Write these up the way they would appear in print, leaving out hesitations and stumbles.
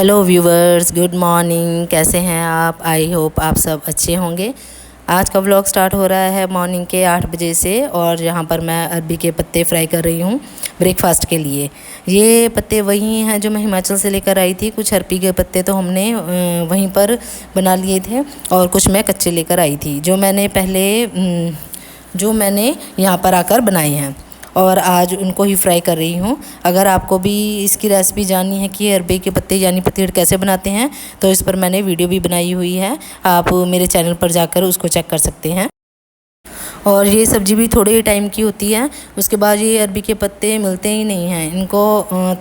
Hello viewers, good morning. कैसे हैं आप? आई होप आप सब अच्छे होंगे। आज का व्लॉग स्टार्ट हो रहा है मॉर्निंग के 8 बजे से और यहाँ पर मैं अरबी के पत्ते फ्राई कर रही हूँ ब्रेकफास्ट के लिए। ये पत्ते वही हैं जो मैं हिमाचल से लेकर आई थी। कुछ अरबी के पत्ते तो हमने वहीं पर बना लिए थे और कुछ मैं कच्चे लेकर आई थी, जो मैंने यहाँ पर आकर बनाए हैं और आज उनको ही फ्राई कर रही हूँ। अगर आपको भी इसकी रेसिपी जाननी है कि अरबी के पत्ते यानी पतीड़ कैसे बनाते हैं तो इस पर मैंने वीडियो भी बनाई हुई है, आप मेरे चैनल पर जाकर उसको चेक कर सकते हैं। और ये सब्ज़ी भी थोड़े ही टाइम की होती है, उसके बाद ये अरबी के पत्ते मिलते ही नहीं हैं इनको।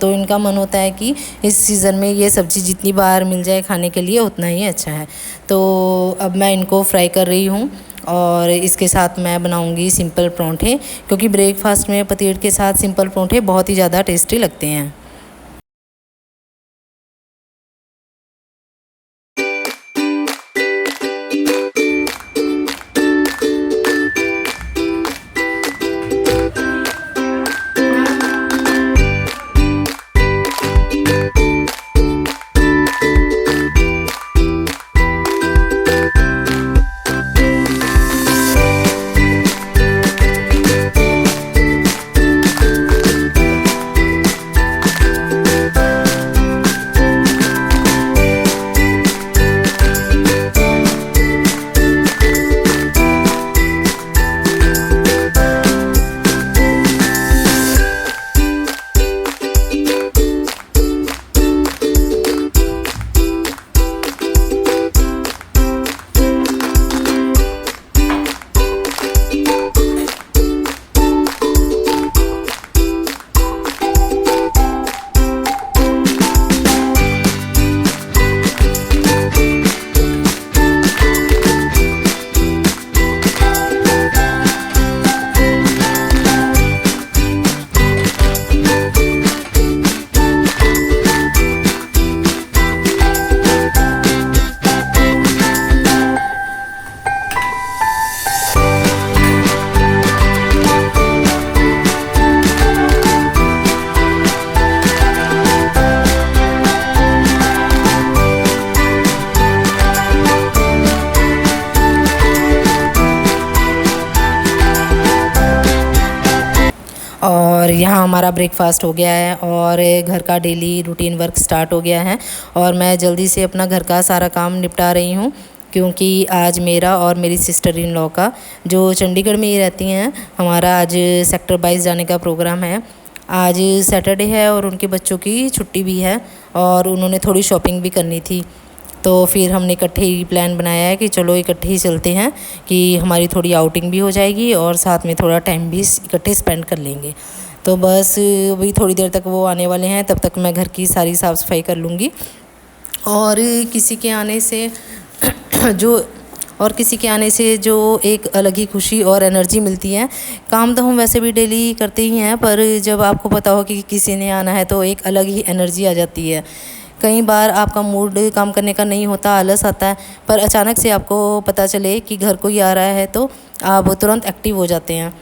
तो इनका मन होता है कि इस सीज़न में ये सब्ज़ी जितनी बार मिल जाए खाने के लिए उतना ही अच्छा है। तो अब मैं इनको फ्राई कर रही हूँ और इसके साथ मैं बनाऊंगी सिंपल परांठे, क्योंकि ब्रेकफास्ट में पतीड़ के साथ सिंपल परांठे बहुत ही ज़्यादा टेस्टी लगते हैं। और यहाँ हमारा ब्रेकफास्ट हो गया है और घर का डेली रूटीन वर्क स्टार्ट हो गया है और मैं जल्दी से अपना घर का सारा काम निपटा रही हूँ, क्योंकि आज मेरा और मेरी सिस्टर इन लॉ का, जो चंडीगढ़ में ही रहती हैं, हमारा आज सेक्टर 22 जाने का प्रोग्राम है। आज सैटरडे है और उनके बच्चों की छुट्टी भी है और उन्होंने थोड़ी शॉपिंग भी करनी थी। तो फिर हमने इकट्ठे ही प्लान बनाया है कि चलो इकट्ठे ही चलते हैं, कि हमारी थोड़ी आउटिंग भी हो जाएगी और साथ में थोड़ा टाइम भी इकट्ठे स्पेंड कर लेंगे। तो बस अभी थोड़ी देर तक वो आने वाले हैं, तब तक मैं घर की सारी साफ़ सफाई कर लूँगी। और किसी के आने से जो एक अलग ही खुशी और एनर्जी मिलती है। काम तो हम वैसे भी डेली करते ही हैं, पर जब आपको पता हो कि किसी ने आना है तो एक अलग ही एनर्जी आ जाती है। कई बार आपका मूड काम करने का नहीं होता, आलस आता है, पर अचानक से आपको पता चले कि घर कोई आ रहा है तो आप तुरंत एक्टिव हो जाते हैं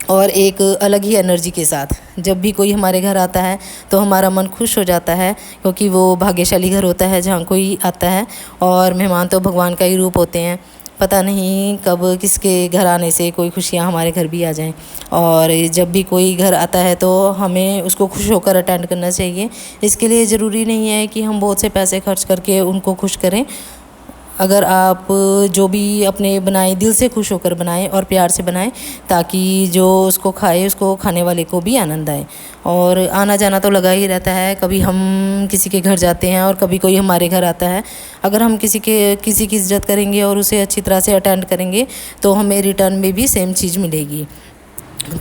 और एक अलग ही एनर्जी के साथ। जब भी कोई हमारे घर आता है तो हमारा मन खुश हो जाता है, क्योंकि वो भाग्यशाली घर होता है जहाँ कोई आता है। और मेहमान तो भगवान का ही रूप होते हैं, पता नहीं कब किसके घर आने से कोई खुशियाँ हमारे घर भी आ जाएं। और जब भी कोई घर आता है तो हमें उसको खुश होकर अटेंड करना चाहिए। इसके लिए ज़रूरी नहीं है कि हम बहुत से पैसे खर्च करके उनको खुश करें। अगर आप जो भी अपने बनाएं दिल से खुश होकर बनाएं और प्यार से बनाएं, ताकि जो उसको खाए उसको खाने वाले को भी आनंद आए। और आना जाना तो लगा ही रहता है, कभी हम किसी के घर जाते हैं और कभी कोई हमारे घर आता है। अगर हम किसी की इज़्ज़त करेंगे और उसे अच्छी तरह से अटेंड करेंगे तो हमें रिटर्न में भी सेम चीज़ मिलेगी।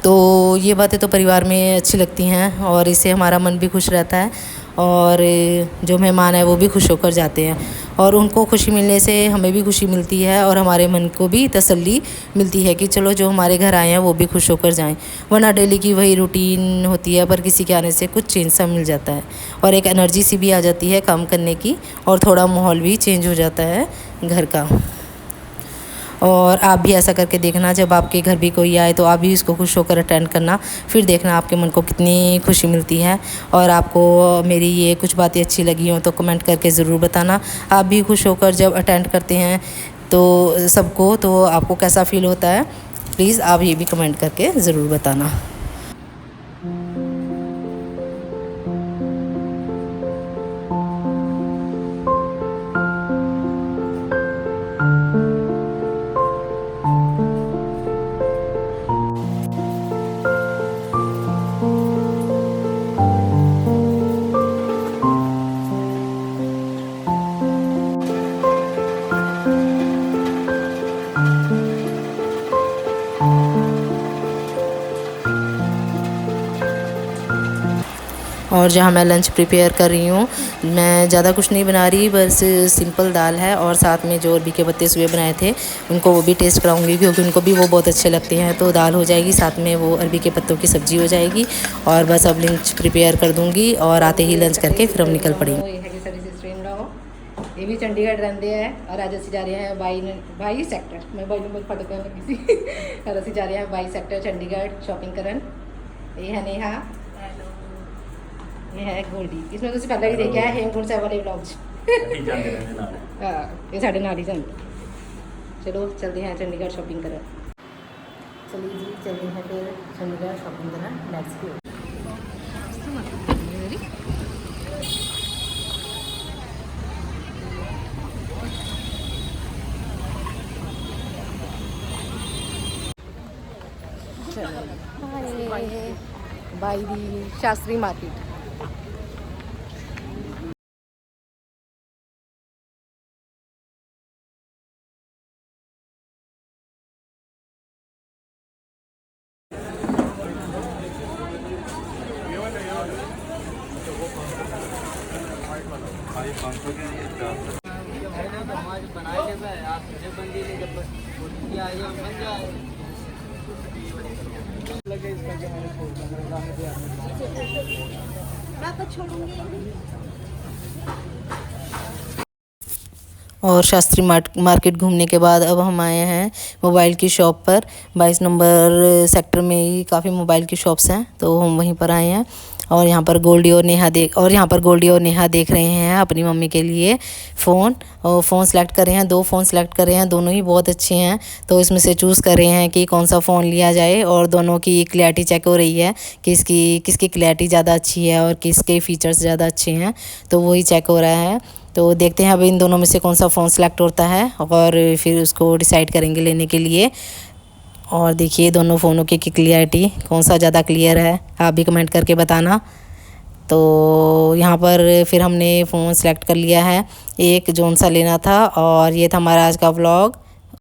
तो ये बातें तो परिवार में अच्छी लगती हैं और इससे हमारा मन भी खुश रहता है और जो मेहमान है वो भी खुश होकर जाते हैं और उनको खुशी मिलने से हमें भी खुशी मिलती है और हमारे मन को भी तसल्ली मिलती है कि चलो जो हमारे घर आए हैं वो भी खुश होकर जाएं। वरना डेली की वही रूटीन होती है, पर किसी के आने से कुछ चेंज सा मिल जाता है और एक एनर्जी सी भी आ जाती है काम करने की और थोड़ा माहौल भी चेंज हो जाता है घर का। और आप भी ऐसा करके देखना, जब आपके घर भी कोई आए तो आप भी उसको खुश होकर अटेंड करना, फिर देखना आपके मन को कितनी खुशी मिलती है। और आपको मेरी ये कुछ बातें अच्छी लगी हों तो कमेंट करके ज़रूर बताना। आप भी खुश होकर जब अटेंड करते हैं तो सबको, तो आपको कैसा फ़ील होता है, प्लीज़ आप ये भी कमेंट करके ज़रूर बताना। और जहाँ मैं लंच प्रिपेयर कर रही हूँ, मैं ज़्यादा कुछ नहीं बना रही, बस सिंपल दाल है और साथ में जो अरबी के पत्ते सुबह बनाए थे उनको वो भी टेस्ट कराऊंगी, क्योंकि उनको भी वो बहुत अच्छे लगते हैं। तो दाल हो जाएगी, साथ में वो अरबी के पत्तों की सब्ज़ी हो जाएगी, और बस अब लंच प्रिपेयर कर दूँगी और आते ही लंच करके फिर हम निकल पड़ेंगे। ये भी चंडीगढ़ रहते हैं और आज असी जा रहे हैं 22 सैक्टर, मैं 22 नंबर फट कर लगी सी और असी जा रहे हैं 22 सैक्टर चंडीगढ़ शॉपिंग करन। ये है नेहा, ये है गोल्डी, इसमें तुम पहले भी देखा है हेमकुंड साहब वाले व्लॉग्स। हाँ, ये साढ़े नाल ही सन। चलो चलते हैं चंडीगढ़ शॉपिंग करन। चलिए जी, चलते हैं फिर चंडीगढ़ शॉपिंग करन। Let's go. By the Shastri market. और शास्त्री मार्केट घूमने के बाद अब हम आए हैं मोबाइल की शॉप पर। 22 नंबर सेक्टर में ही काफ़ी मोबाइल की शॉप्स हैं, तो हम वहीं पर आए हैं। और यहाँ पर गोल्डी और नेहा देख रहे हैं अपनी मम्मी के लिए फ़ोन, और फ़ोन सेलेक्ट कर रहे हैं। 2 फ़ोन सेलेक्ट कर रहे हैं, दोनों ही बहुत अच्छे हैं, तो इसमें से चूज़ कर रहे हैं कि कौन सा फ़ोन लिया जाए। और दोनों की क्लैरिटी चेक हो रही है कि किसकी क्लैरिटी ज़्यादा अच्छी है और किसके फ़ीचर्स ज़्यादा अच्छे हैं, तो वही चेक हो रहा है। तो देखते हैं अब इन दोनों में से कौन सा फ़ोन सेलेक्ट होता है और फिर उसको डिसाइड करेंगे लेने के लिए। और देखिए दोनों फ़ोनों की क्लियरिटी कौन सा ज़्यादा क्लियर है, आप भी कमेंट करके बताना। तो यहाँ पर फिर हमने फ़ोन सेलेक्ट कर लिया है, एक जोन सा लेना था। और ये था हमारा आज का व्लॉग।